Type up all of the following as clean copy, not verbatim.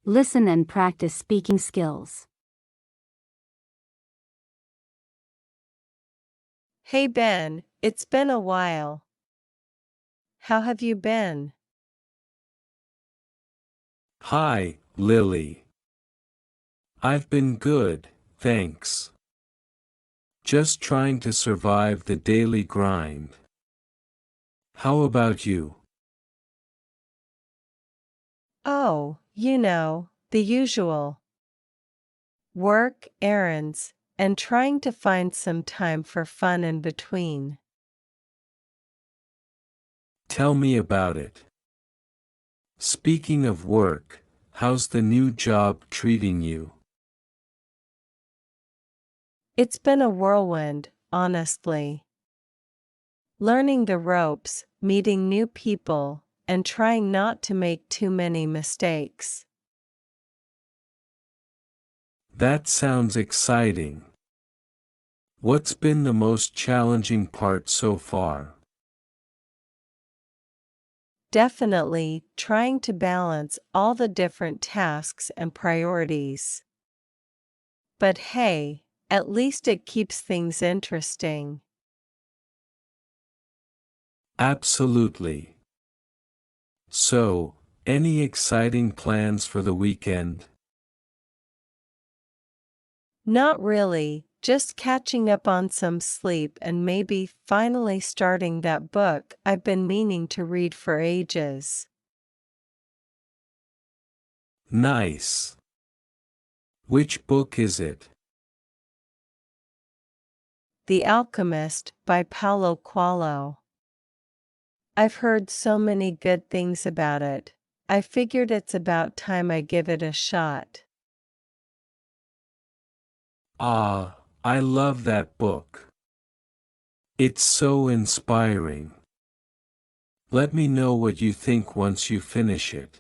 Listen and practice speaking skills. Hey Ben, it's been a while. How have you been? Hi, Lily. I've been good, thanks. Just trying to survive the daily grind. How about you? Oh, the usual. Work, errands, and trying to find some time for fun in between. Tell me about it. Speaking of work, how's the new job treating you? It's been a whirlwind, honestly. Learning the ropes, meeting new people, and trying not to make too many mistakes. That sounds exciting. What's been the most challenging part so far? Definitely trying to balance all the different tasks and priorities. But hey, at least it keeps things interesting. Absolutely. So, any exciting plans for the weekend? Not really, just catching up on some sleep and maybe finally starting that book I've been meaning to read for ages. Nice. Which book is it? The Alchemist by Paulo Coelho. I've heard so many good things about it. I figured it's about time I give it a shot. Ah, I love that book. It's so inspiring. Let me know what you think once you finish it.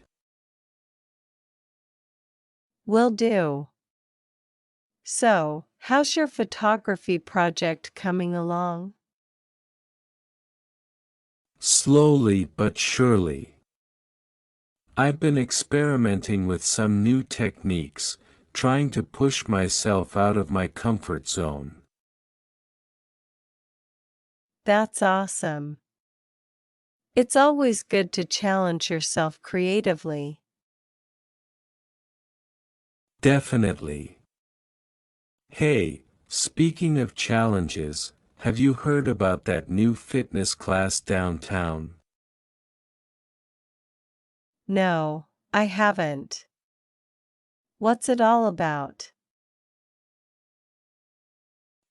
Will do. So, how's your photography project coming along? Slowly but surely. I've been experimenting with some new techniques, trying to push myself out of my comfort zone. That's awesome. It's always good to challenge yourself creatively. Definitely. Hey, speaking of challenges, have you heard about that new fitness class downtown? No, I haven't. What's it all about?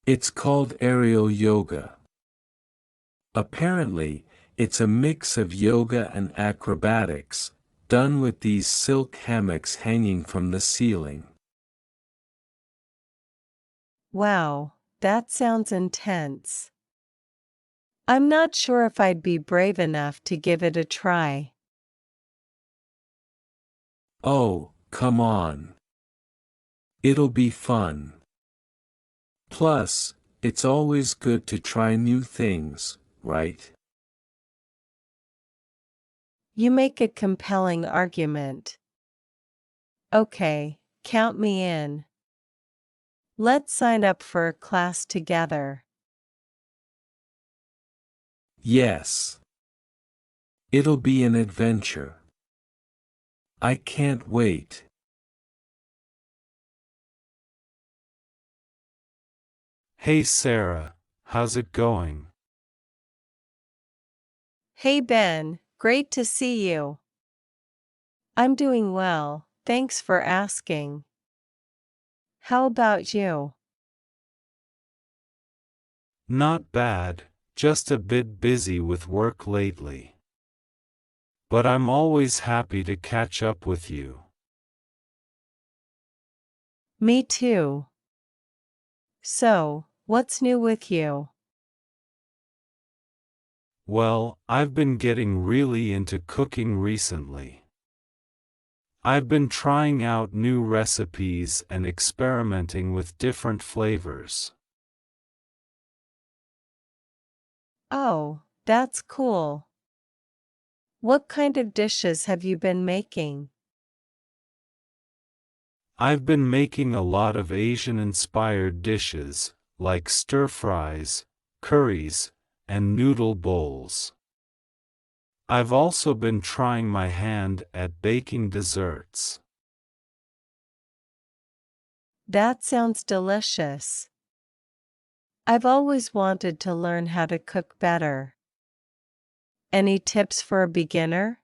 It's called aerial yoga. Apparently, it's a mix of yoga and acrobatics, done with these silk hammocks hanging from the ceiling. Wow, that sounds intense. I'm not sure if I'd be brave enough to give it a try. Oh, come on. It'll be fun. Plus, it's always good to try new things, right? You make a compelling argument. Okay, count me in. Let's sign up for a class together. Yes. It'll be an adventure. I can't wait. Hey Sarah, how's it going? Hey Ben, great to see you. I'm doing well, thanks for asking. How about you? Not bad, just a bit busy with work lately. But I'm always happy to catch up with you. Me too. So, what's new with you? Well, I've been getting really into cooking recently. I've been trying out new recipes and experimenting with different flavors. Oh, that's cool. What kind of dishes have you been making? I've been making a lot of Asian-inspired dishes, like stir-fries, curries, and noodle bowls. I've also been trying my hand at baking desserts. That sounds delicious. I've always wanted to learn how to cook better. Any tips for a beginner?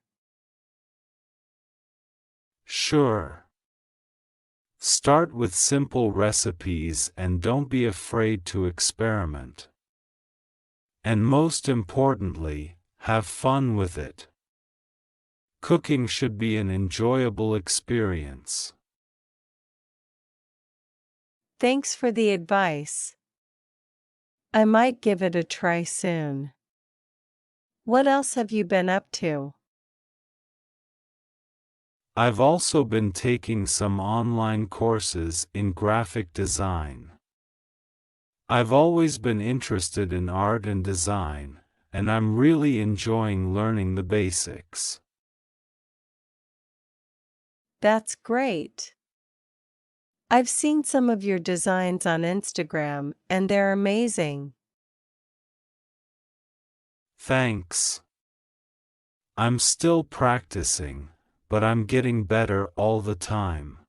Sure. Start with simple recipes and don't be afraid to experiment. And most importantly, have fun with it. Cooking should be an enjoyable experience. Thanks for the advice. I might give it a try soon. What else have you been up to? I've also been taking some online courses in graphic design. I've always been interested in art and design, and I'm really enjoying learning the basics. That's great. I've seen some of your designs on Instagram, and they're amazing. Thanks. I'm still practicing, but I'm getting better all the time.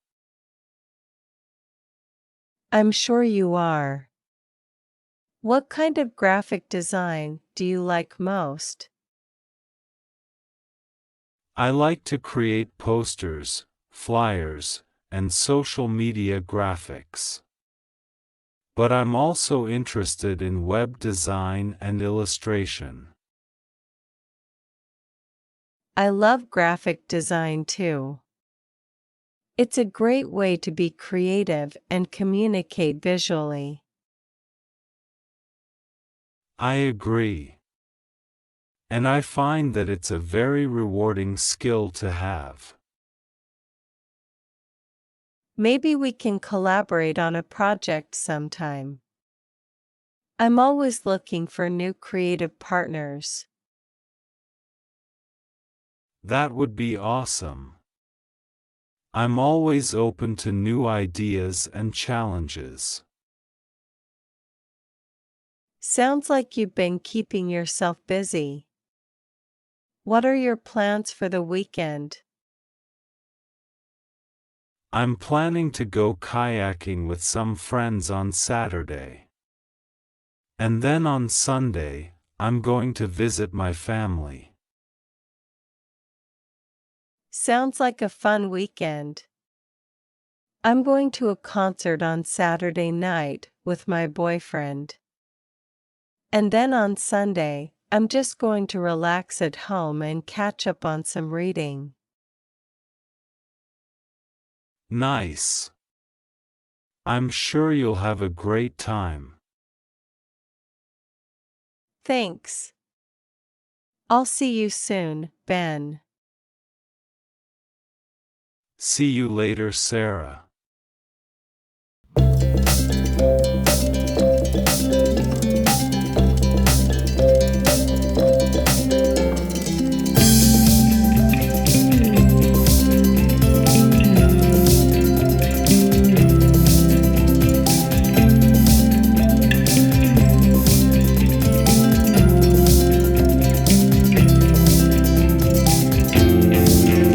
I'm sure you are. What kind of graphic design do you like most? I like to create posters, flyers, and social media graphics. But I'm also interested in web design and illustration. I love graphic design too. It's a great way to be creative and communicate visually. I agree. And I find that it's a very rewarding skill to have. Maybe we can collaborate on a project sometime. I'm always looking for new creative partners. That would be awesome. I'm always open to new ideas and challenges. Sounds like you've been keeping yourself busy. What are your plans for the weekend? I'm planning to go kayaking with some friends on Saturday. And then on Sunday, I'm going to visit my family. Sounds like a fun weekend. I'm going to a concert on Saturday night with my boyfriend. And then on Sunday, I'm just going to relax at home and catch up on some reading. Nice. I'm sure you'll have a great time. Thanks. I'll see you soon, Ben. See you later, Sarah.